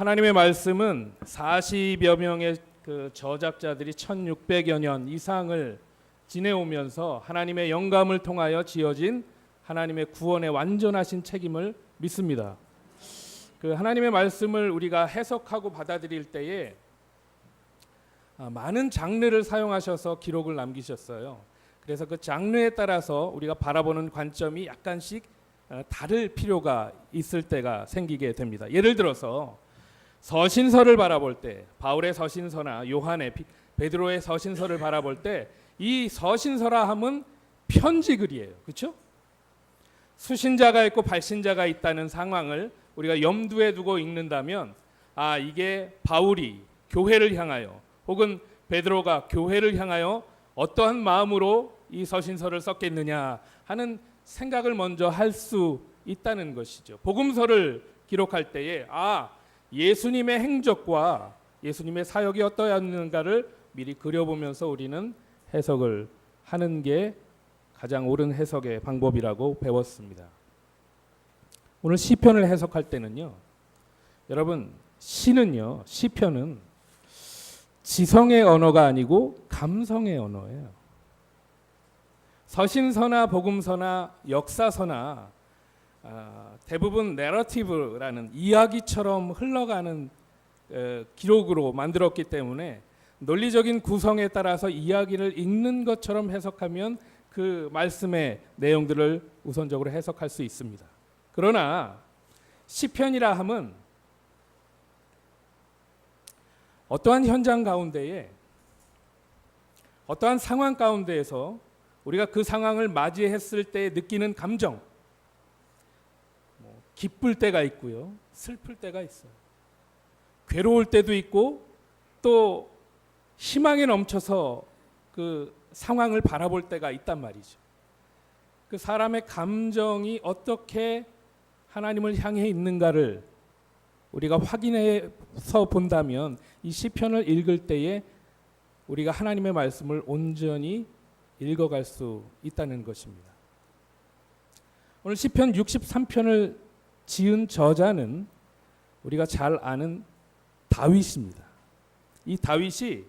하나님의 말씀은 40여 명의 그 저작자들이 1600여 년 이상을 지내오면서 하나님의 영감을 통하여 지어진 하나님의 구원의 완전하신 책임을 믿습니다. 그 하나님의 말씀을 우리가 해석하고 받아들일 때에 많은 장르를 사용하셔서 기록을 남기셨어요. 그래서 그 장르에 따라서 우리가 바라보는 관점이 약간씩 다를 필요가 있을 때가 생기게 됩니다. 예를 들어서 서신서를 바라볼 때, 바울의 서신서나 요한의, 베드로의 서신서를 바라볼 때 이 서신서라 함은 편지글이에요. 그렇죠? 수신자가 있고 발신자가 있다는 상황을 우리가 염두에 두고 읽는다면 이게 바울이 교회를 향하여 혹은 베드로가 교회를 향하여 어떠한 마음으로 이 서신서를 썼겠느냐 하는 생각을 먼저 할 수 있다는 것이죠. 복음서를 기록할 때에 예수님의 행적과 예수님의 사역이 어떠했는가를 미리 그려보면서 우리는 해석을 하는 게 가장 옳은 해석의 방법이라고 배웠습니다. 오늘 시편을 해석할 때는요, 여러분 시편은 지성의 언어가 아니고 감성의 언어예요. 서신서나 복음서나 역사서나 대부분 내러티브라는 이야기처럼 흘러가는 기록으로 만들었기 때문에 논리적인 구성에 따라서 이야기를 읽는 것처럼 해석하면 그 말씀의 내용들을 우선적으로 해석할 수 있습니다. 그러나 시편이라 함은 어떠한 현장 가운데에 어떠한 상황 가운데에서 우리가 그 상황을 맞이했을 때 느끼는 감정, 기쁠 때가 있고요, 슬플 때가 있어요. 괴로울 때도 있고 또 희망에 넘쳐서 그 상황을 바라볼 때가 있단 말이죠. 그 사람의 감정이 어떻게 하나님을 향해 있는가를 우리가 확인해서 본다면 이 시편을 읽을 때에 우리가 하나님의 말씀을 온전히 읽어갈 수 있다는 것입니다. 오늘 시편 63편을 지은 저자는 우리가 잘 아는 다윗입니다. 이 다윗이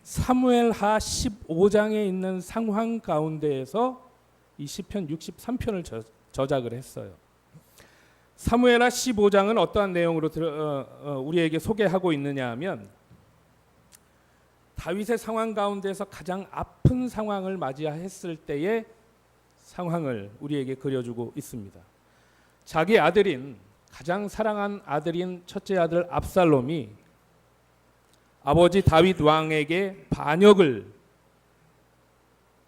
사무엘하 15장에 있는 상황 가운데에서 이 시편 63편을 저작을 했어요. 사무엘하 15장은 어떠한 내용으로 우리에게 소개하고 있느냐 하면 다윗의 상황 가운데서 가장 아픈 상황을 맞이했을 때의 상황을 우리에게 그려주고 있습니다. 자기 아들인, 가장 사랑한 아들인 첫째 아들 압살롬이 아버지 다윗 왕에게 반역을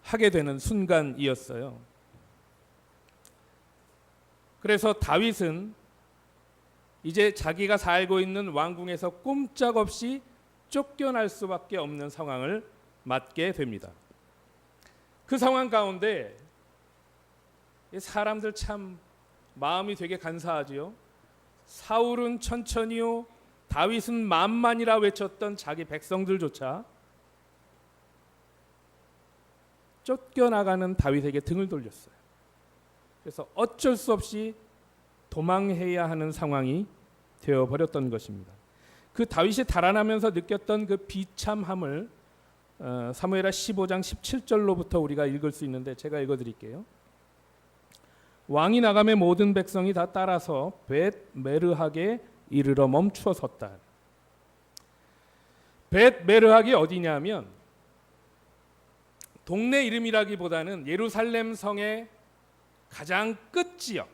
하게 되는 순간이었어요. 그래서 다윗은 이제 자기가 살고 있는 왕궁에서 꼼짝없이 쫓겨날 수밖에 없는 상황을 맞게 됩니다. 그 상황 가운데 사람들 참 마음이 되게 간사하지요. 사울은 천천히요, 다윗은 만만이라 외쳤던 자기 백성들조차 쫓겨나가는 다윗에게 등을 돌렸어요. 그래서 어쩔 수 없이 도망해야 하는 상황이 되어버렸던 것입니다. 그 다윗이 달아나면서 느꼈던 그 비참함을 사무엘하 15장 17절로부터 우리가 읽을 수 있는데 제가 읽어드릴게요. 왕이 나가매 모든 백성이 다 따라서 벳 메르하게 이르러 멈추어 섰다. 벳 메르하기 어디냐면 동네 이름이라기보다는 예루살렘 성의 가장 끝 지역.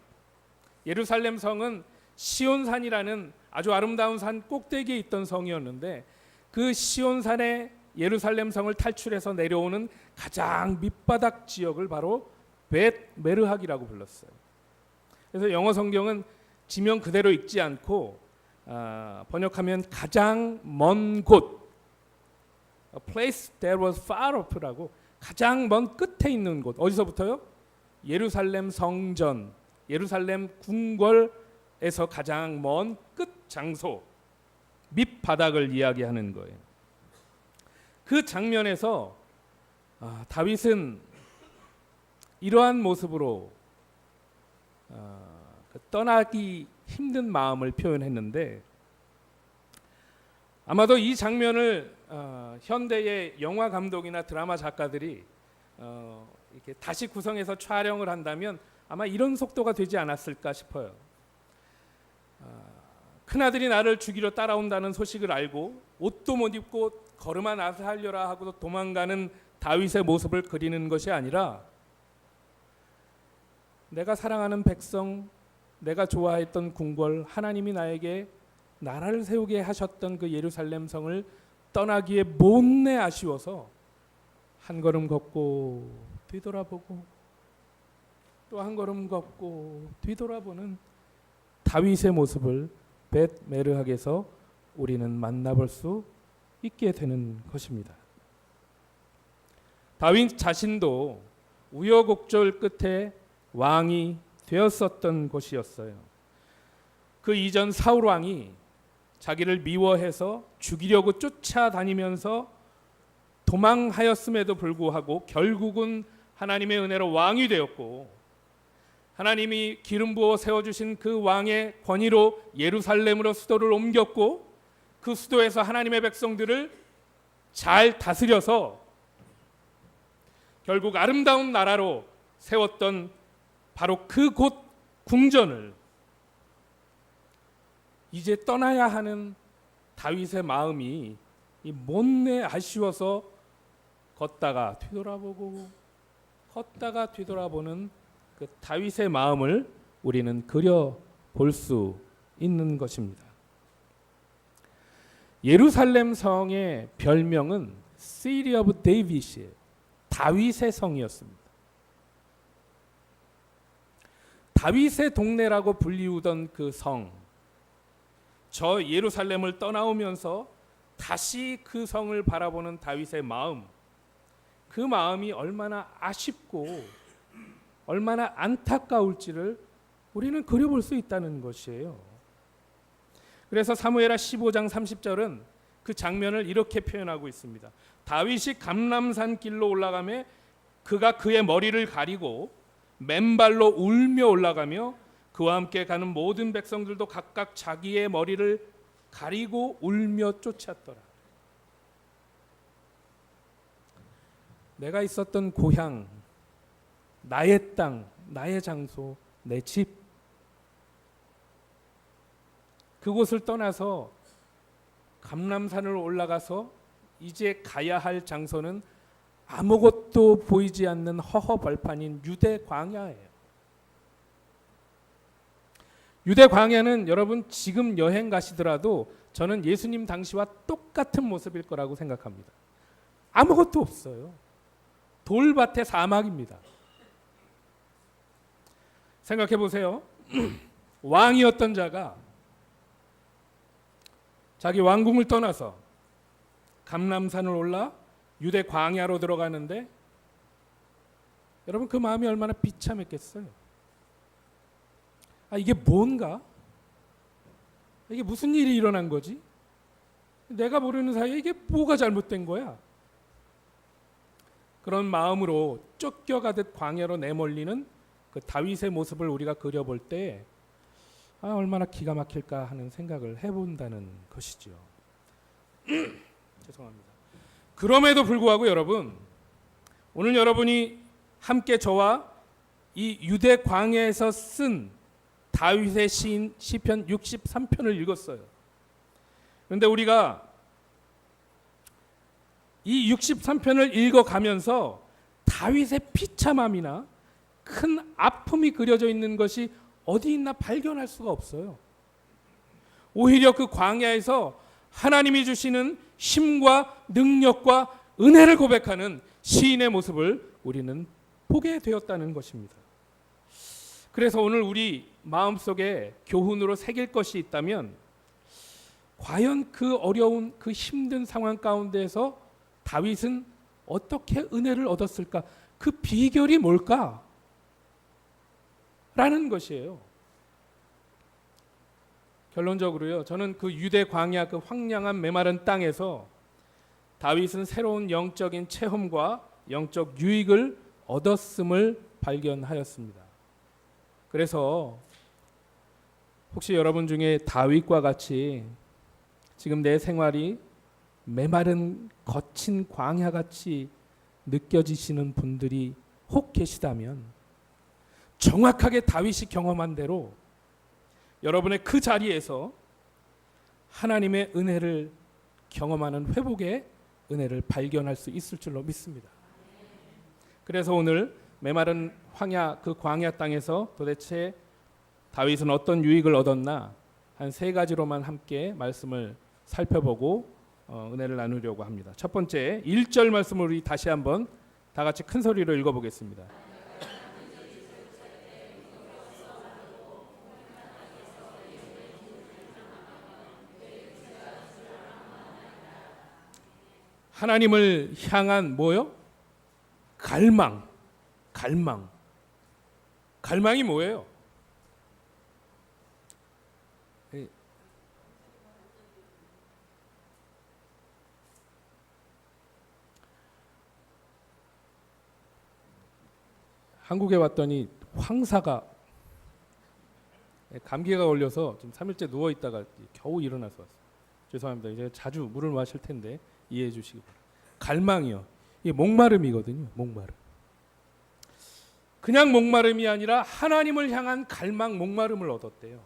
예루살렘 성은 시온산이라는 아주 아름다운 산 꼭대기에 있던 성이었는데 그 시온산의 예루살렘 성을 탈출해서 내려오는 가장 밑바닥 지역을 바로 벳 메르하기라고 불렀어요. 그래서 영어 성경은 지명 그대로 읽지 않고 번역하면 가장 먼 곳, a place that was far off라고, 가장 먼 끝에 있는 곳. 어디서부터요? 예루살렘 성전, 예루살렘 궁궐에서 가장 먼 끝 장소, 밑바닥을 이야기하는 거예요. 그 장면에서 다윗은 이러한 모습으로 떠나기 힘든 마음을 표현했는데 아마도 이 장면을 현대의 영화 감독이나 드라마 작가들이 이렇게 다시 구성해서 촬영을 한다면 아마 이런 속도가 되지 않았을까 싶어요. 큰아들이 나를 죽이러 따라온다는 소식을 알고 옷도 못 입고 걸음아 나서 살려라 하고 도망가는 다윗의 모습을 그리는 것이 아니라 내가 사랑하는 백성, 내가 좋아했던 궁궐, 하나님이 나에게 나라를 세우게 하셨던 그 예루살렘 성을 떠나기에 못내 아쉬워서 한 걸음 걷고 뒤돌아보고 또 한 걸음 걷고 뒤돌아보는 다윗의 모습을 벳메르학에서 우리는 만나볼 수 있게 되는 것입니다. 다윗 자신도 우여곡절 끝에 왕이 되었었던 곳이었어요. 그 이전 사울 왕이 자기를 미워해서 죽이려고 쫓아다니면서 도망하였음에도 불구하고 결국은 하나님의 은혜로 왕이 되었고, 하나님이 기름 부어 세워주신 그 왕의 권위로 예루살렘으로 수도를 옮겼고, 그 수도에서 하나님의 백성들을 잘 다스려서 결국 아름다운 나라로 세웠던 바로 그곳 궁전을 이제 떠나야 하는 다윗의 마음이 못내 아쉬워서 걷다가 뒤돌아보고 걷다가 뒤돌아보는 그 다윗의 마음을 우리는 그려볼 수 있는 것입니다. 예루살렘 성의 별명은 City of David이에요. 다윗의 성이었습니다. 다윗의 동네라고 불리우던 그 성, 저 예루살렘을 떠나오면서 다시 그 성을 바라보는 다윗의 마음, 그 마음이 얼마나 아쉽고 얼마나 안타까울지를 우리는 그려볼 수 있다는 것이에요. 그래서 사무엘하 15장 30절은 그 장면을 이렇게 표현하고 있습니다. 다윗이 감람산 길로 올라가며 그가 그의 머리를 가리고 맨발로 울며 올라가며 그와 함께 가는 모든 백성들도 각각 자기의 머리를 가리고 울며 쫓았더라. 내가 있었던 고향, 나의 땅, 나의 장소, 내 집, 그곳을 떠나서 감람산을 올라가서 이제 가야 할 장소는 아무것도 보이지 않는 허허벌판인 유대 광야예요. 유대 광야는 여러분 지금 여행 가시더라도 저는 예수님 당시와 똑같은 모습일 거라고 생각합니다. 아무것도 없어요. 돌밭의 사막입니다. 생각해 보세요. 왕이었던 자가 자기 왕궁을 떠나서 감람산을 올라 유대 광야로 들어가는데 여러분 그 마음이 얼마나 비참했겠어요. 이게 뭔가? 이게 무슨 일이 일어난 거지? 내가 모르는 사이에 이게 뭐가 잘못된 거야? 그런 마음으로 쫓겨가듯 광야로 내몰리는 그 다윗의 모습을 우리가 그려볼 때 얼마나 기가 막힐까 하는 생각을 해본다는 것이죠. 죄송합니다. 그럼에도 불구하고 여러분, 오늘 여러분이 함께 저와 이 유대 광야에서 쓴 다윗의 시편 63편을 읽었어요. 그런데 우리가 이 63편을 읽어가면서 다윗의 비참함이나 큰 아픔이 그려져 있는 것이 어디 있나 발견할 수가 없어요. 오히려 그 광야에서 하나님이 주시는 힘과 능력과 은혜를 고백하는 시인의 모습을 우리는 보게 되었다는 것입니다. 그래서 오늘 우리 마음속에 교훈으로 새길 것이 있다면 과연 그 어려운 그 힘든 상황 가운데에서 다윗은 어떻게 은혜를 얻었을까? 그 비결이 뭘까? 라는 것이에요. 결론적으로요, 저는 그 유대 광야 그 황량한 메마른 땅에서 다윗은 새로운 영적인 체험과 영적 유익을 얻었음을 발견하였습니다. 그래서 혹시 여러분 중에 다윗과 같이 지금 내 생활이 메마른 거친 광야같이 느껴지시는 분들이 혹 계시다면 정확하게 다윗이 경험한 대로 여러분의 그 자리에서 하나님의 은혜를 경험하는 회복의 은혜를 발견할 수 있을 줄로 믿습니다. 그래서 오늘 메마른 황야 그 광야 땅에서 도대체 다윗은 어떤 유익을 얻었나 한 세 가지로만 함께 말씀을 살펴보고 은혜를 나누려고 합니다. 첫 번째 1절 말씀을 우리 다시 한번 다 같이 큰 소리로 읽어보겠습니다. 하나님을 향한 뭐요? 갈망이 뭐예요? 한국에 왔더니 황사가 감기가 걸려서 지금 3일째 누워 있다가 겨우 일어나서 왔어요. 죄송합니다. 이제 자주 물을 마실 텐데 이해해 주시기 바랍니다. 갈망이요. 이게 목마름이거든요. 목마름. 그냥 목마름이 아니라 하나님을 향한 갈망, 목마름을 얻었대요.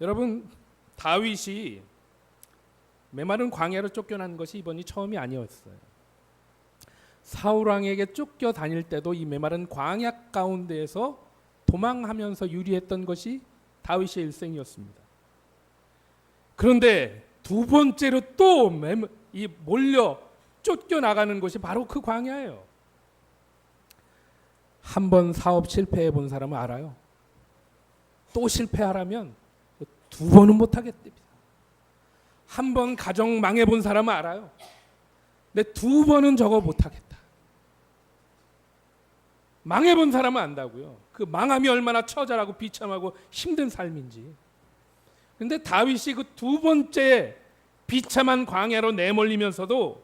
여러분, 다윗이 메마른 광야로 쫓겨난 것이 이번이 처음이 아니었어요. 사울 왕에게 쫓겨 다닐 때도 이 메마른 광야 가운데에서 도망하면서 유리했던 것이 다윗의 일생이었습니다. 그런데 두 번째로 또 이 몰려 쫓겨나가는 것이 바로 그 광야예요. 한 번 사업 실패해 본 사람은 알아요. 또 실패하라면 두 번은 못하겠답니다. 한 번 가정 망해 본 사람은 알아요. 근데 두 번은 저거 못하겠다. 망해 본 사람은 안다고요. 그 망함이 얼마나 처절하고 비참하고 힘든 삶인지. 근데 다윗이 그 두 번째 비참한 광야로 내몰리면서도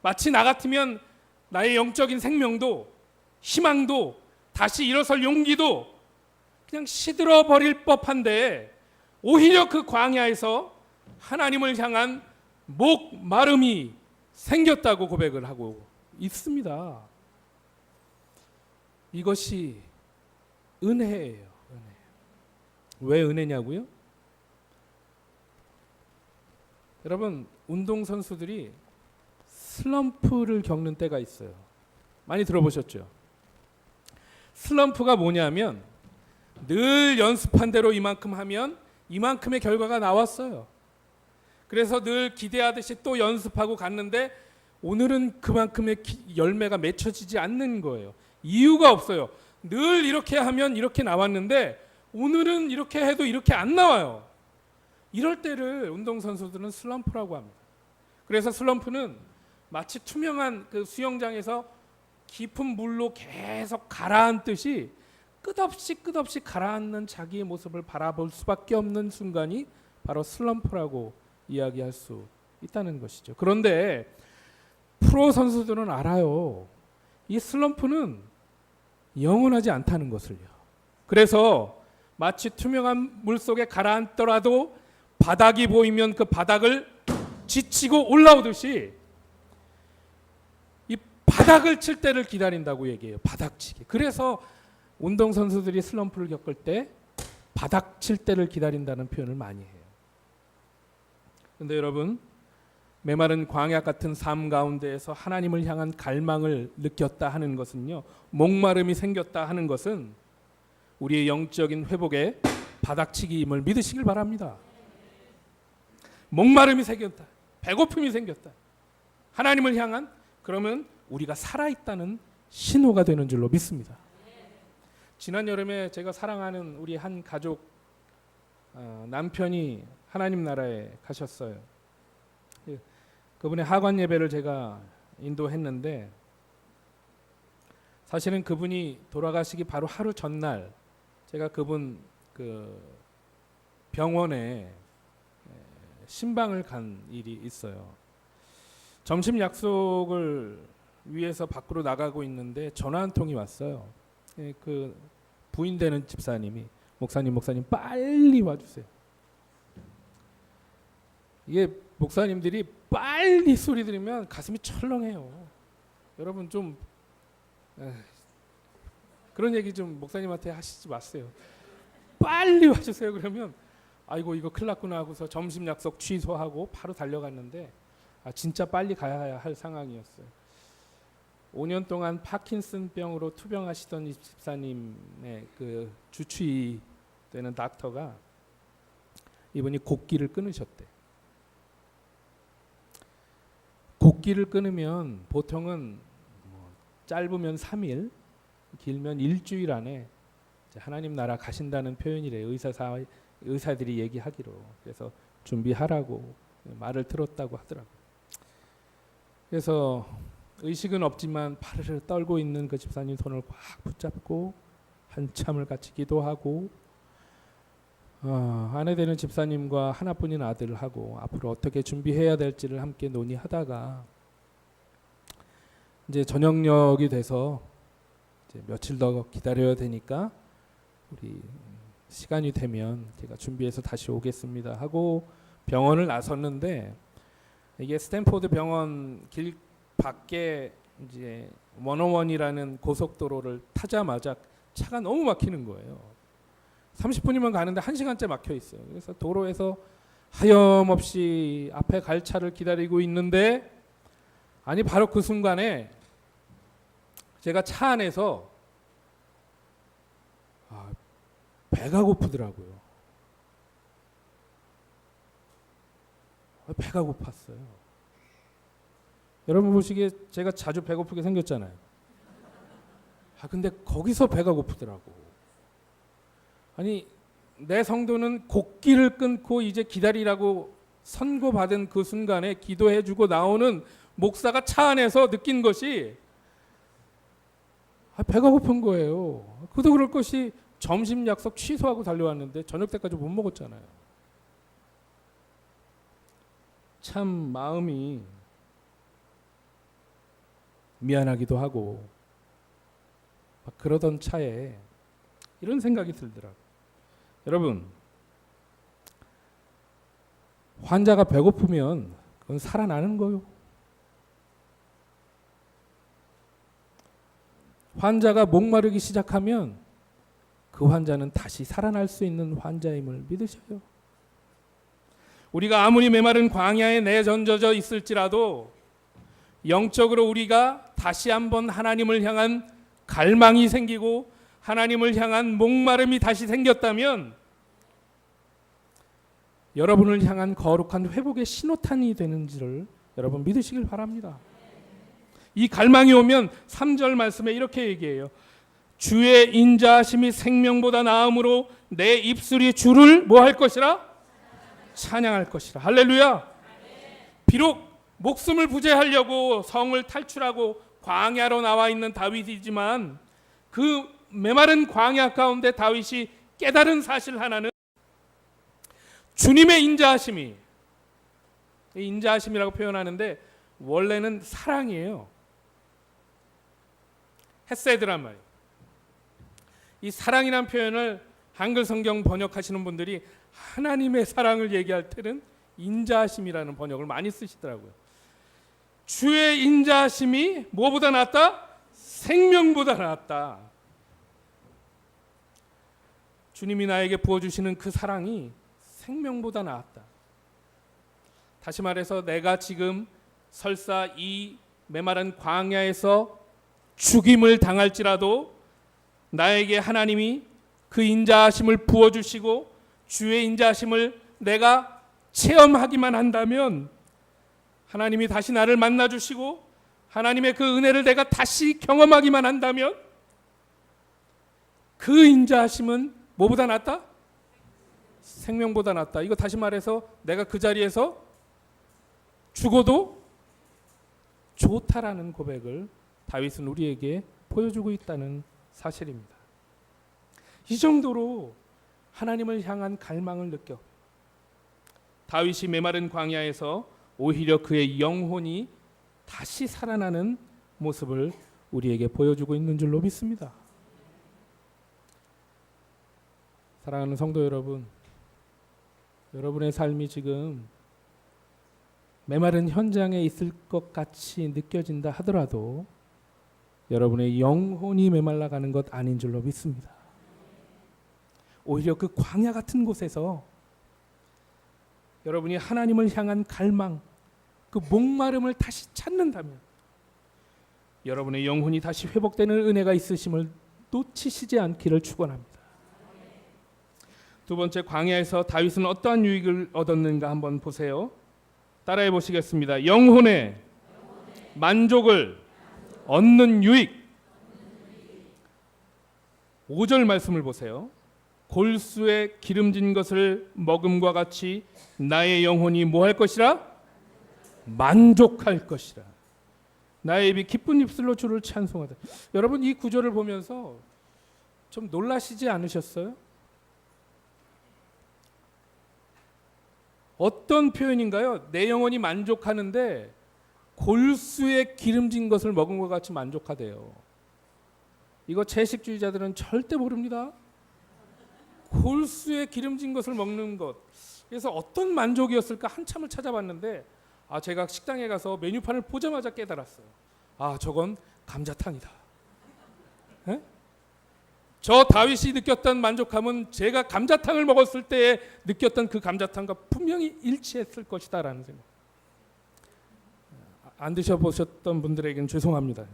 마치 나 같으면 나의 영적인 생명도 희망도 다시 일어설 용기도 그냥 시들어 버릴 법한데 오히려 그 광야에서 하나님을 향한 목마름이 생겼다고 고백을 하고 있습니다. 이것이 은혜예요. 은혜. 왜 은혜냐고요? 여러분, 운동선수들이 슬럼프를 겪는 때가 있어요. 많이 들어보셨죠? 슬럼프가 뭐냐면 늘 연습한 대로 이만큼 하면 이만큼의 결과가 나왔어요. 그래서 늘 기대하듯이 또 연습하고 갔는데 오늘은 그만큼의 열매가 맺혀지지 않는 거예요. 이유가 없어요. 늘 이렇게 하면 이렇게 나왔는데 오늘은 이렇게 해도 이렇게 안 나와요. 이럴 때를 운동선수들은 슬럼프라고 합니다. 그래서 슬럼프는 마치 투명한 그 수영장에서 깊은 물로 계속 가라앉듯이 끝없이 가라앉는 자기의 모습을 바라볼 수밖에 없는 순간이 바로 슬럼프라고 이야기할 수 있다는 것이죠. 그런데 프로 선수들은 알아요. 이 슬럼프는 영원하지 않다는 것을요. 그래서 마치 투명한 물 속에 가라앉더라도 바닥이 보이면 그 바닥을 지치고 올라오듯이 이 바닥을 칠 때를 기다린다고 얘기해요. 바닥치기. 그래서 운동선수들이 슬럼프를 겪을 때 바닥 칠 때를 기다린다는 표현을 많이 해요. 그런데 여러분, 메마른 광야 같은 삶 가운데에서 하나님을 향한 갈망을 느꼈다 하는 것은요, 목마름이 생겼다 하는 것은 우리의 영적인 회복에 바닥치기임을 믿으시길 바랍니다. 목마름이 생겼다, 배고픔이 생겼다, 하나님을 향한, 그러면 우리가 살아있다는 신호가 되는 줄로 믿습니다. 지난 여름에 제가 사랑하는 우리 한 가족 남편이 하나님 나라에 가셨어요. 그분의 하관 예배를 제가 인도했는데 사실은 그분이 돌아가시기 바로 하루 전날 제가 그분 그 병원에 신방을 간 일이 있어요. 점심 약속을 위해서 밖으로 나가고 있는데 전화 한 통이 왔어요. 그 부인 되는 집사님이 목사님 빨리 와주세요. 이게 목사님들이 빨리 소리 들으면 가슴이 철렁해요. 여러분 좀 그런 얘기 좀 목사님한테 하시지 마세요. 빨리 와주세요. 그러면 아이고 이거 큰일 났구나 하고서 점심 약속 취소하고 바로 달려갔는데 진짜 빨리 가야 할 상황이었어요. 5년 동안 파킨슨병으로 투병하시던 이 집사님의 그 주치의 되는 닥터가 이분이 곡기를 끊으셨대. 곡기를 끊으면 보통은 짧으면 3일, 길면 일주일 안에 하나님 나라 가신다는 표현이래요. 의사들이 얘기하기로. 그래서 준비하라고 말을 들었다고 하더라고요. 그래서 의식은 없지만 파르르 떨고 있는 그 집사님 손을 꽉 붙잡고 한참을 같이 기도하고 아내 되는 집사님과 하나뿐인 아들하고 앞으로 어떻게 준비해야 될지를 함께 논의하다가 이제 저녁녘이 돼서 이제 며칠 더 기다려야 되니까 우리 시간이 되면 제가 준비해서 다시 오겠습니다 하고 병원을 나섰는데 이게 스탠포드 병원 길 밖에 이제 101이라는 고속도로를 타자마자 차가 너무 막히는 거예요. 30분이면 가는데 1시간째 막혀 있어요. 그래서 도로에서 하염없이 앞에 갈 차를 기다리고 있는데 아니 바로 그 순간에 제가 차 안에서 배가 고프더라고요. 배가 고팠어요. 여러분 보시기에 제가 자주 배고프게 생겼잖아요. 근데 거기서 배가 고프더라고. 아니 내 성도는 곡기를 끊고 이제 기다리라고 선고받은 그 순간에 기도해주고 나오는 목사가 차 안에서 느낀 것이 배가 고픈 거예요. 그도 그럴 것이 점심 약속 취소하고 달려왔는데 저녁 때까지 못 먹었잖아요. 참 마음이 미안하기도 하고 막 그러던 차에 이런 생각이 들더라고요. 여러분, 환자가 배고프면 그건 살아나는 거요. 환자가 목마르기 시작하면 그 환자는 다시 살아날 수 있는 환자임을 믿으셔요. 우리가 아무리 메마른 광야에 내던져져 있을지라도 영적으로 우리가 다시 한번 하나님을 향한 갈망이 생기고 하나님을 향한 목마름이 다시 생겼다면 여러분을 향한 거룩한 회복의 신호탄이 되는지를 여러분 믿으시길 바랍니다. 이 갈망이 오면 3절 말씀에 이렇게 얘기해요. 주의 인자하심이 생명보다 나음으로 내 입술이 주를 뭐 할 것이라? 찬양할 것이라. 할렐루야. 비록 목숨을 부재하려고 성을 탈출하고 광야로 나와 있는 다윗이지만 그 메마른 광야 가운데 다윗이 깨달은 사실 하나는 주님의 인자하심이, 인자하심이라고 표현하는데 원래는 사랑이에요. 헤세드란 말이에요. 이 사랑이란 표현을 한글 성경 번역하시는 분들이 하나님의 사랑을 얘기할 때는 인자하심이라는 번역을 많이 쓰시더라고요. 주의 인자하심이 뭐보다 낫다? 생명보다 낫다. 주님이 나에게 부어주시는 그 사랑이 생명보다 낫다. 다시 말해서 내가 지금 설사 이 메마른 광야에서 죽임을 당할지라도 나에게 하나님이 그 인자하심을 부어주시고 주의 인자하심을 내가 체험하기만 한다면 하나님이 다시 나를 만나주시고 하나님의 그 은혜를 내가 다시 경험하기만 한다면 그 인자하심은 뭐보다 낫다? 생명보다 낫다. 이거 다시 말해서 내가 그 자리에서 죽어도 좋다라는 고백을 다윗은 우리에게 보여주고 있다는 사실입니다. 이 정도로 하나님을 향한 갈망을 느껴 다윗이 메마른 광야에서 오히려 그의 영혼이 다시 살아나는 모습을 우리에게 보여주고 있는 줄로 믿습니다. 사랑하는 성도 여러분, 여러분의 삶이 지금 메마른 현장에 있을 것 같이 느껴진다 하더라도 여러분의 영혼이 메말라가는 것 아닌 줄로 믿습니다. 오히려 그 광야 같은 곳에서 여러분이 하나님을 향한 갈망, 그 목마름을 다시 찾는다면 여러분의 영혼이 다시 회복되는 은혜가 있으심을 놓치시지 않기를 축원합니다. 두 번째, 광야에서 다윗은 어떠한 유익을 얻었는가 한번 보세요. 따라해 보시겠습니다. 영혼의 만족을 얻는 유익. 5절 말씀을 보세요. 골수에 기름진 것을 먹음과 같이 나의 영혼이 뭐 할 것이라? 만족할 것이라. 나의 입이 기쁜 입술로 주를 찬송하다. 여러분 이 구절을 보면서 좀 놀라시지 않으셨어요? 어떤 표현인가요? 내 영혼이 만족하는데 골수에 기름진 것을 먹은 것 같이 만족하대요. 이거 채식주의자들은 절대 모릅니다. 골수에 기름진 것을 먹는 것. 그래서 어떤 만족이었을까 한참을 찾아봤는데 제가 식당에 가서 메뉴판을 보자마자 깨달았어요. 저건 감자탕이다. 에? 저 다윗이 느꼈던 만족함은 제가 감자탕을 먹었을 때에 느꼈던 그 감자탕과 분명히 일치했을 것이다라는 생각. 안 드셔보셨던 분들에게는 죄송합니다.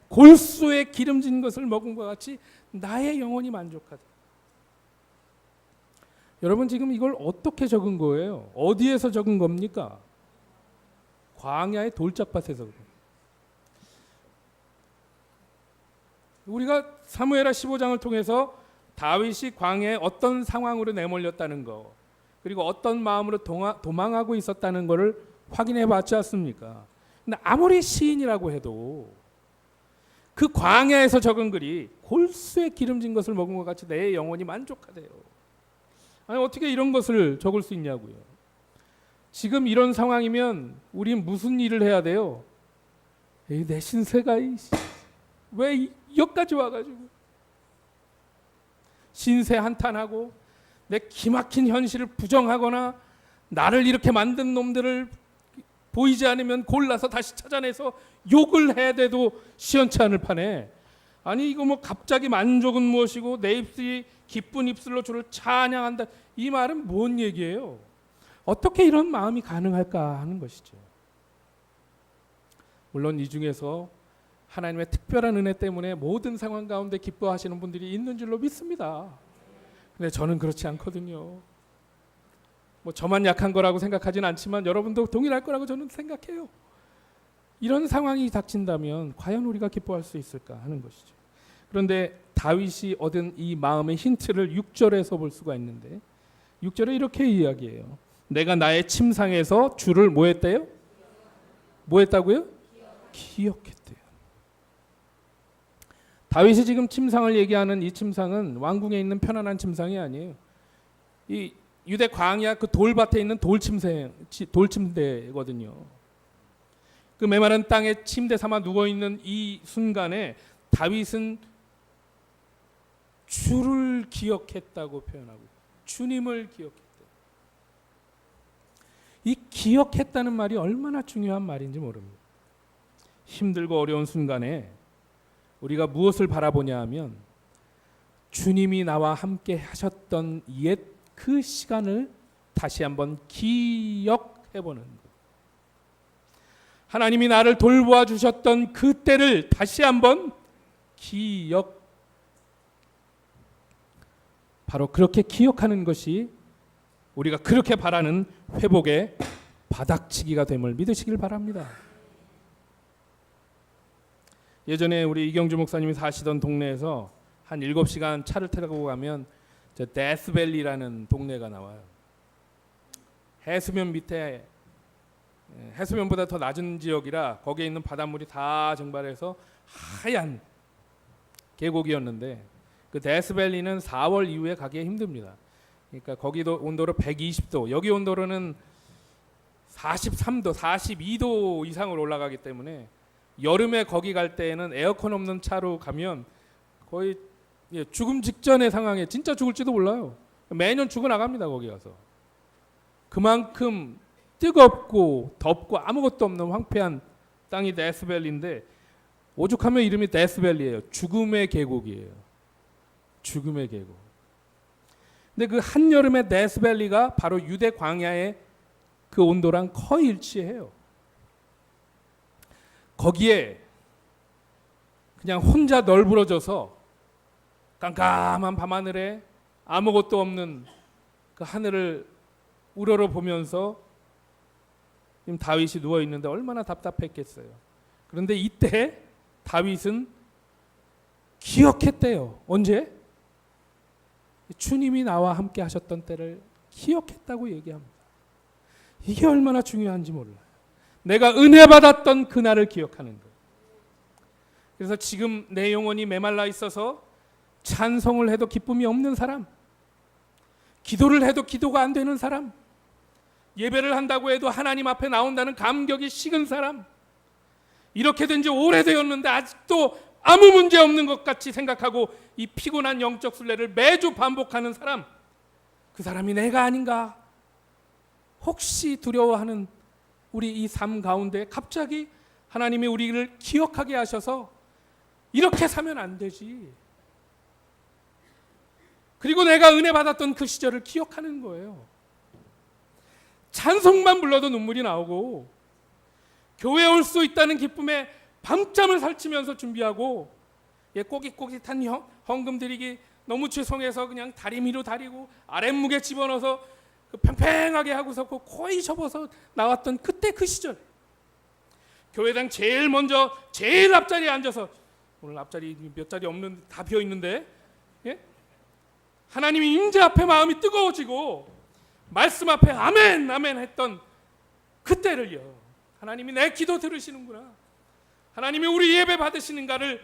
골수에 기름진 것을 먹은 것 같이 나의 영혼이 만족하다. 여러분 지금 이걸 어떻게 적은 거예요? 어디에서 적은 겁니까? 광야의 돌짝밭에서 그래요. 우리가 사무엘하 15장을 통해서 다윗이 광야에 어떤 상황으로 내몰렸다는 거, 그리고 어떤 마음으로 도망하고 있었다는 것을 확인해 봤지 않습니까? 근데 아무리 시인이라고 해도 그 광야에서 적은 글이 골수에 기름진 것을 먹은 것 같이 내 영혼이 만족하대요. 아니 어떻게 이런 것을 적을 수 있냐고요. 지금 이런 상황이면 우린 무슨 일을 해야 돼요? 내 신세가 왜 여기까지 와가지고 신세 한탄하고 내 기막힌 현실을 부정하거나 나를 이렇게 만든 놈들을 보이지 않으면 골라서 다시 찾아내서 욕을 해야 돼도 시원치 않을 판에 아니 이거 뭐 갑자기 만족은 무엇이고 내 입술이 기쁜 입술로 주를 찬양한다, 이 말은 뭔 얘기예요? 어떻게 이런 마음이 가능할까 하는 것이죠. 물론 이 중에서 하나님의 특별한 은혜 때문에 모든 상황 가운데 기뻐하시는 분들이 있는 줄로 믿습니다. 근데 저는 그렇지 않거든요. 뭐 저만 약한 거라고 생각하지는 않지만 여러분도 동일할 거라고 저는 생각해요. 이런 상황이 닥친다면 과연 우리가 기뻐할 수 있을까 하는 것이죠. 그런데 다윗이 얻은 이 마음의 힌트를 6절에서 볼 수가 있는데 6절에 이렇게 이야기해요. 내가 나의 침상에서 주를 뭐 했대요? 뭐 했다고요? 기억했대요. 다윗이 지금 침상을 얘기하는 이 침상은 왕궁에 있는 편안한 침상이 아니에요. 이 유대 광야 그 돌밭에 있는 돌침대거든요. 그 메마른 땅에 침대 삼아 누워있는 이 순간에 다윗은 주를 기억했다고 표현하고 주님을 기억했대요. 이 기억했다는 말이 얼마나 중요한 말인지 모릅니다. 힘들고 어려운 순간에 우리가 무엇을 바라보냐 하면 주님이 나와 함께 하셨던 옛 그 시간을 다시 한번 기억해보는 것. 하나님이 나를 돌보아 주셨던 그때를 다시 한번 바로 그렇게 기억하는 것이 우리가 그렇게 바라는 회복의 바닥치기가 됨을 믿으시길 바랍니다. 예전에 우리 이경주 목사님이 사시던 동네에서 한 7시간 차를 타고 가면 데스밸리라는 동네가 나와요. 해수면 밑에 해수면보다 더 낮은 지역이라 거기에 있는 바닷물이 다 증발해서 하얀 계곡이었는데 그 데스밸리는 4월 이후에 가기 힘듭니다. 그러니까 거기도 온도로 120도, 여기 온도로는 43도, 42도 이상으로 올라가기 때문에 여름에 거기 갈 때에는 에어컨 없는 차로 가면 거의 죽음 직전의 상황에 진짜 죽을지도 몰라요. 매년 죽어나갑니다. 거기 가서. 그만큼 뜨겁고 덥고 아무것도 없는 황폐한 땅이 데스밸리인데 오죽하면 이름이 데스밸리예요. 죽음의 계곡이에요. 죽음의 계곡. 근데 그 한여름의 데스밸리가 바로 유대 광야의 그 온도랑 거의 일치해요. 거기에 그냥 혼자 널브러져서 깜깜한 밤하늘에 아무것도 없는 그 하늘을 우러러보면서 지금 다윗이 누워 있는데 얼마나 답답했겠어요. 그런데 이때 다윗은 기억했대요. 언제? 주님이 나와 함께 하셨던 때를 기억했다고 얘기합니다. 이게 얼마나 중요한지 몰라요. 내가 은혜 받았던 그날을 기억하는 거예요. 그래서 지금 내 영혼이 메말라 있어서 찬송을 해도 기쁨이 없는 사람, 기도를 해도 기도가 안 되는 사람, 예배를 한다고 해도 하나님 앞에 나온다는 감격이 식은 사람, 이렇게 된 지 오래되었는데 아직도 아무 문제 없는 것 같이 생각하고 이 피곤한 영적 순례를 매주 반복하는 사람, 그 사람이 내가 아닌가 혹시 두려워하는 우리 이 삶 가운데 갑자기 하나님이 우리를 기억하게 하셔서 이렇게 사면 안 되지. 그리고 내가 은혜 받았던 그 시절을 기억하는 거예요. 찬송만 불러도 눈물이 나오고 교회에 올 수 있다는 기쁨에 밤잠을 설치면서 준비하고 꼬깃꼬깃한 헌금 드리기 너무 죄송해서 그냥 다리미로 다리고 아랫목에 집어넣어서 그 팽팽하게 하고서 그 코에 접어서 나왔던 그때 그 시절, 교회당 제일 먼저 제일 앞자리에 앉아서, 오늘 앞자리 몇 자리 없는 다 비어 있는데, 예? 하나님이 임재 앞에 마음이 뜨거워지고 말씀 앞에 아멘 아멘 했던 그때를요, 하나님이 내 기도 들으시는구나, 하나님이 우리 예배 받으시는가를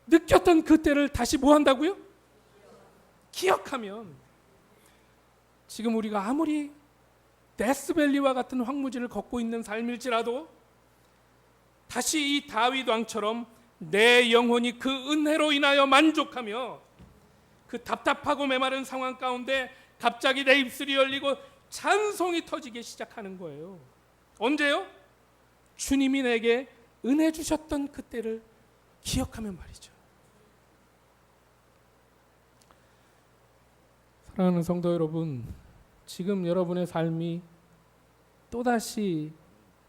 느꼈던 그때를 다시 뭐 한다고요? 기억하면 지금 우리가 아무리 데스밸리와 같은 황무지를 걷고 있는 삶일지라도 다시 이 다윗 왕처럼 내 영혼이 그 은혜로 인하여 만족하며 그 답답하고 메마른 상황 가운데 갑자기 내 입술이 열리고 찬송이 터지기 시작하는 거예요. 언제요? 주님이 내게 은혜 주셨던 그때를 기억하면 말이죠. 사랑하는 성도 여러분, 지금 여러분의 삶이 또다시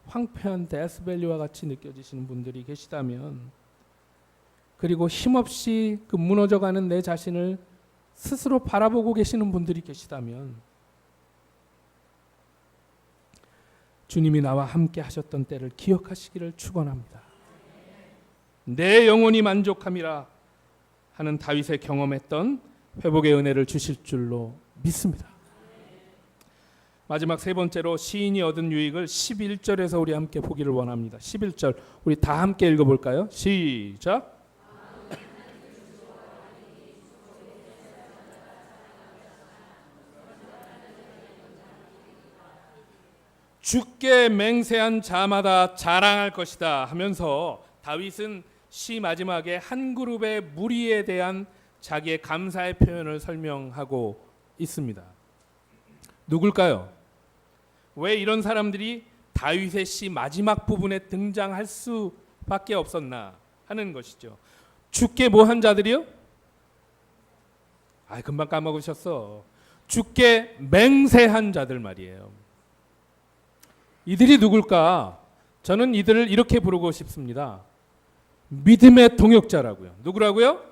황폐한 데스밸리와 같이 느껴지시는 분들이 계시다면, 그리고 힘없이 그 무너져가는 내 자신을 스스로 바라보고 계시는 분들이 계시다면, 주님이 나와 함께 하셨던 때를 기억하시기를 축원합니다. 내 영혼이 만족함이라 하는 다윗의 경험했던 회복의 은혜를 주실 줄로 믿습니다. 마지막 세 번째로 시인이 얻은 유익을 11절에서 우리 함께 보기를 원합니다. 11절 우리 다 함께 읽어볼까요? 시작. 주께 맹세한 자마다 자랑할 것이다 하면서 다윗은 시 마지막에 한 그룹의 무리에 대한 자기의 감사의 표현을 설명하고 있습니다. 누굴까요? 왜 이런 사람들이 다윗의 시 마지막 부분에 등장할 수밖에 없었나 하는 것이죠. 주께 뭐 한 자들이요? 금방 까먹으셨어. 주께 맹세한 자들 말이에요. 이들이 누굴까? 저는 이들을 이렇게 부르고 싶습니다. 믿음의 동역자라고요. 누구라고요?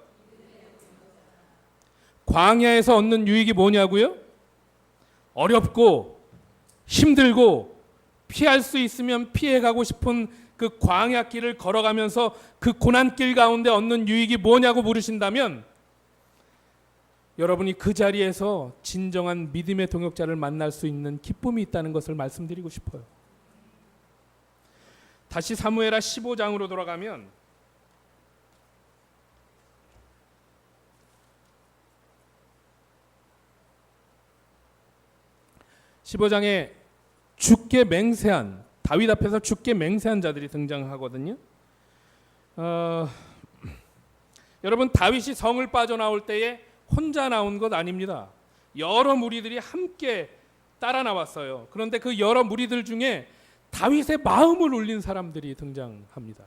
광야에서 얻는 유익이 뭐냐고요? 어렵고 힘들고 피할 수 있으면 피해가고 싶은 그 광야길을 걸어가면서 그 고난길 가운데 얻는 유익이 뭐냐고 물으신다면, 여러분이 그 자리에서 진정한 믿음의 동역자를 만날 수 있는 기쁨이 있다는 것을 말씀드리고 싶어요. 다시 사무엘하 15장으로 돌아가면 (15장에) 주께 맹세한, 다윗 앞에서 주께 맹세한 자들이 등장하거든요. 여러분, 다윗이 성을 빠져나올 때에 혼자 나온 것 아닙니다. 여러 무리들이 함께 따라 나왔어요. 그런데 그 여러 무리들 중에 다윗의 마음을 울린 사람들이 등장합니다.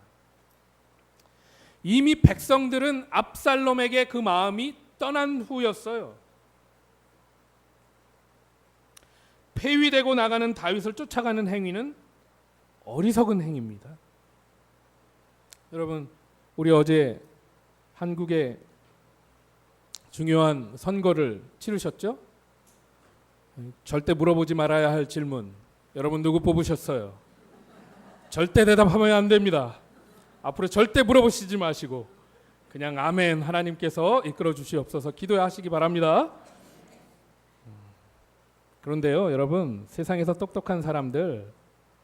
이미 백성들은 압살롬에게 그 마음이 떠난 후였어요. 폐위되고 나가는 다윗을 쫓아가는 행위는 어리석은 행위입니다. 여러분, 우리 어제 한국의 중요한 선거를 치르셨죠? 절대 물어보지 말아야 할 질문. 여러분 누구 뽑으셨어요? 절대 대답하면 안 됩니다. 앞으로 절대 물어보시지 마시고 그냥 아멘, 하나님께서 이끌어 주시옵소서 기도하시기 바랍니다. 그런데요, 여러분, 세상에서 똑똑한 사람들,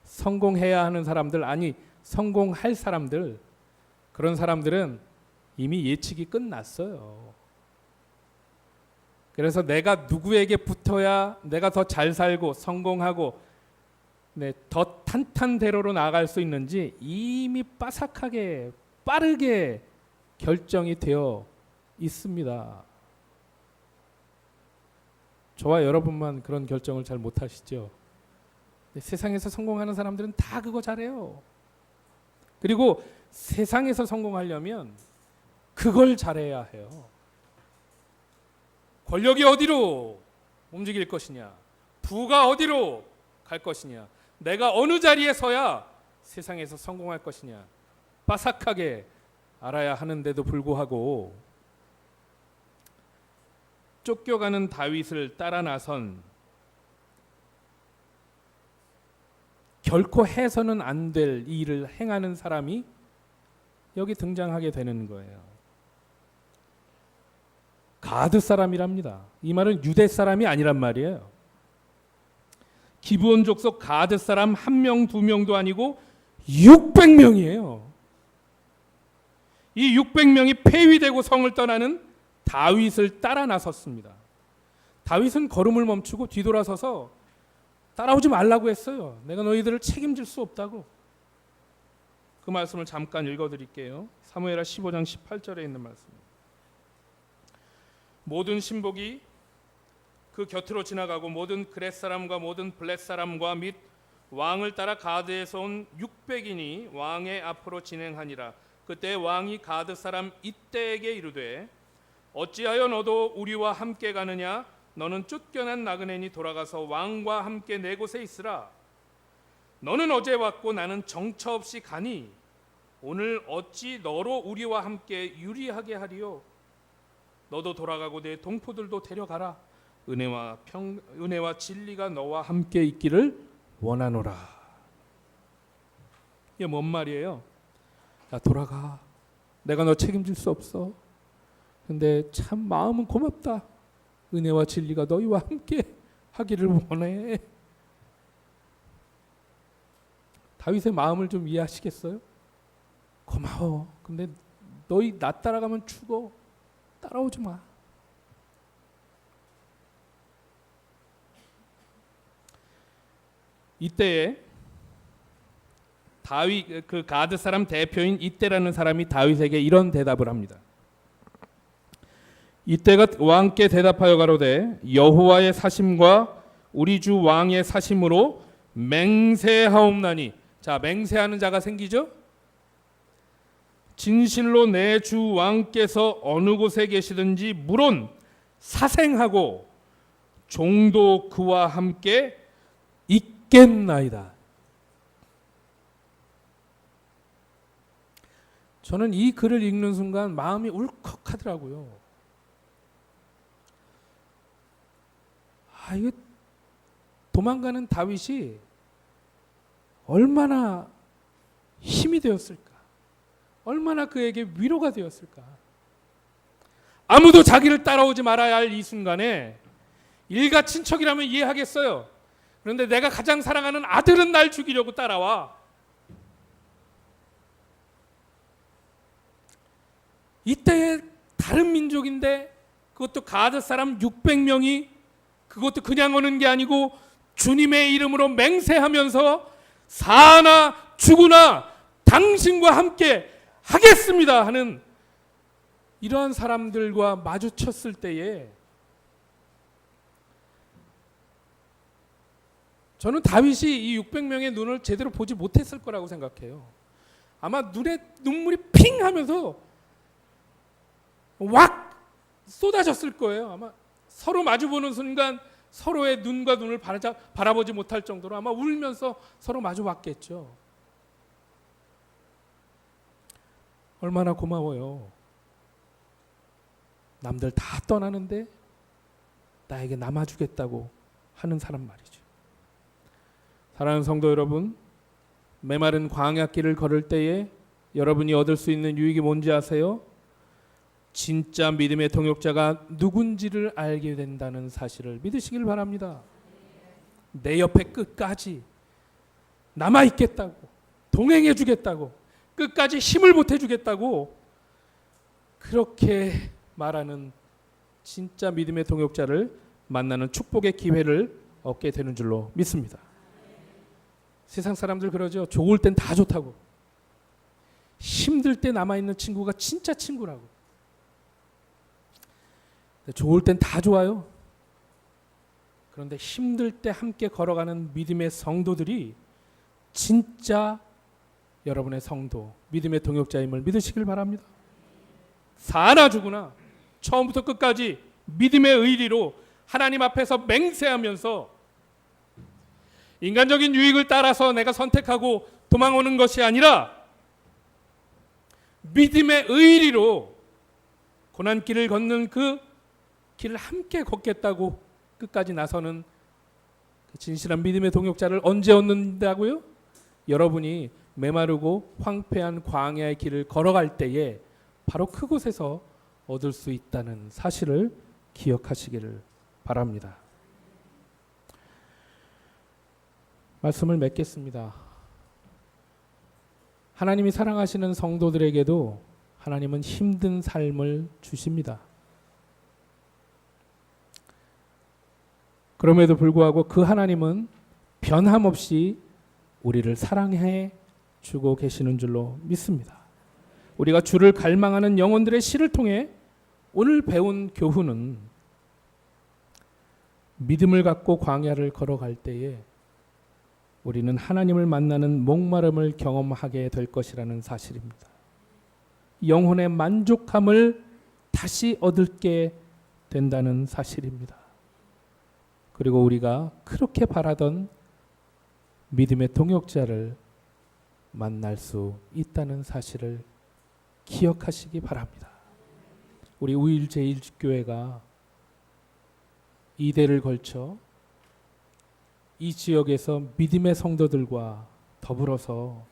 성공해야 하는 사람들, 아니 성공할 사람들, 그런 사람들은 이미 예측이 끝났어요. 그래서 내가 누구에게 붙어야 내가 더 잘 살고 성공하고 더 탄탄대로로 나아갈 수 있는지 이미 빠삭하게 빠르게 결정이 되어 있습니다. 저와 여러분만 그런 결정을 잘 못하시죠. 세상에서 성공하는 사람들은 다 그거 잘해요. 그리고 세상에서 성공하려면 그걸 잘해야 해요. 권력이 어디로 움직일 것이냐, 부가 어디로 갈 것이냐, 내가 어느 자리에 서야 세상에서 성공할 것이냐 빠삭하게 알아야 하는데도 불구하고 쫓겨가는 다윗을 따라 나선 결코 해서는 안 될 일을 행하는 사람이 여기 등장하게 되는 거예요. 가드 사람이랍니다. 이 말은 유대 사람이 아니란 말이에요. 기브온 족속 가드 사람 1명 2명도 아니고 600명이에요. 이 600명이 폐위되고 성을 떠나는 다윗을 따라 나섰습니다. 다윗은 걸음을 멈추고 뒤돌아서서 따라오지 말라고 했어요. 내가 너희들을 책임질 수 없다고. 그 말씀을 잠깐 읽어드릴게요. 사무엘하 15장 18절에 있는 말씀입니다. 모든 신복이 그 곁으로 지나가고 모든 그렛 사람과 모든 블렛 사람과 및 왕을 따라 가드에서 온 600인이 왕의 앞으로 진행하니라. 그때 왕이 가드 사람 이때에게 이르되 어찌하여 너도 우리와 함께 가느냐? 너는 쫓겨난 나그네니 돌아가서 왕과 함께 내 곳에 있으라. 너는 어제 왔고 나는 정처 없이 가니 오늘 어찌 너로 우리와 함께 유리하게 하리요? 너도 돌아가고 내 동포들도 데려가라. 은혜와 진리가 너와 함께 있기를 원하노라. 이게 뭔 말이에요? 야, 돌아가. 내가 너 책임질 수 없어. 근데 참 마음은 고맙다. 은혜와 진리가 너희와 함께 하기를 원해. 다윗의 마음을 좀 이해하시겠어요? 고마워. 근데 너희 나 따라가면 죽어. 따라오지 마. 이때에 다윗 그 가드 사람 대표인 이때라는 사람이 다윗에게 이런 대답을 합니다. 이때가 왕께 대답하여 가로되 여호와의 사심과 우리 주 왕의 사심으로 맹세하옵나니. 자, 맹세하는 자가 생기죠? 진실로 내 주 왕께서 어느 곳에 계시든지 물론 사생하고 종도 그와 함께 있겠나이다. 저는 이 글을 읽는 순간 마음이 울컥하더라고요. 이게 도망가는 다윗이 얼마나 힘이 되었을까? 얼마나 그에게 위로가 되었을까? 아무도 자기를 따라오지 말아야 할 이 순간에 일가 친척이라면 이해하겠어요. 그런데 내가 가장 사랑하는 아들은 날 죽이려고 따라와. 이때의 다른 민족인데 그것도 가드 사람 600명이 그것도 그냥 오는 게 아니고 주님의 이름으로 맹세하면서 사나 죽으나 당신과 함께 하겠습니다 하는 이러한 사람들과 마주쳤을 때에 저는 다윗이 이 600명의 눈을 제대로 보지 못했을 거라고 생각해요. 아마 눈에 눈물이 핑 하면서 왁 쏟아졌을 거예요. 아마 서로 마주보는 순간 서로의 눈과 눈을 바라보지 못할 정도로 아마 울면서 서로 마주 봤겠죠. 얼마나 고마워요. 남들 다 떠나는데 나에게 남아주겠다고 하는 사람 말이죠. 사랑하는 성도 여러분, 메마른 광야길을 걸을 때에 여러분이 얻을 수 있는 유익이 뭔지 아세요? 진짜 믿음의 동역자가 누군지를 알게 된다는 사실을 믿으시길 바랍니다. 내 옆에 끝까지 남아있겠다고, 동행해주겠다고, 끝까지 힘을 보태주겠다고 그렇게 말하는 진짜 믿음의 동역자를 만나는 축복의 기회를 얻게 되는 줄로 믿습니다. 세상 사람들 그러죠. 좋을 땐 다 좋다고. 힘들 때 남아있는 친구가 진짜 친구라고. 좋을 땐 다 좋아요. 그런데 힘들 때 함께 걸어가는 믿음의 성도들이 진짜 여러분의 성도, 믿음의 동역자임을 믿으시길 바랍니다. 사나 죽으나 처음부터 끝까지 믿음의 의리로 하나님 앞에서 맹세하면서 인간적인 유익을 따라서 내가 선택하고 도망오는 것이 아니라 믿음의 의리로 고난길을 걷는 그 길을 함께 걷겠다고 끝까지 나서는 그 진실한 믿음의 동역자를 언제 얻는다고요? 여러분이 메마르고 황폐한 광야의 길을 걸어갈 때에 바로 그곳에서 얻을 수 있다는 사실을 기억하시기를 바랍니다. 말씀을 맺겠습니다. 하나님이 사랑하시는 성도들에게도 하나님은 힘든 삶을 주십니다. 그럼에도 불구하고 그 하나님은 변함없이 우리를 사랑해 주고 계시는 줄로 믿습니다. 우리가 주를 갈망하는 영혼들의 시를 통해 오늘 배운 교훈은 믿음을 갖고 광야를 걸어갈 때에 우리는 하나님을 만나는 목마름을 경험하게 될 것이라는 사실입니다. 영혼의 만족함을 다시 얻게 된다는 사실입니다. 그리고 우리가 그렇게 바라던 믿음의 동역자를 만날 수 있다는 사실을 기억하시기 바랍니다. 우리 우일 제1교회가 2대를 걸쳐 이 지역에서 믿음의 성도들과 더불어서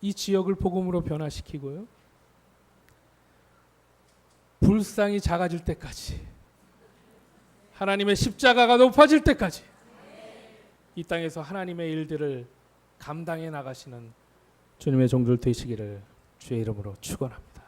이 지역을 복음으로 변화시키고요. 불상이 작아질 때까지, 하나님의 십자가가 높아질 때까지 이 땅에서 하나님의 일들을 감당해 나가시는 주님의 종들 되시기를 주의 이름으로 축원합니다.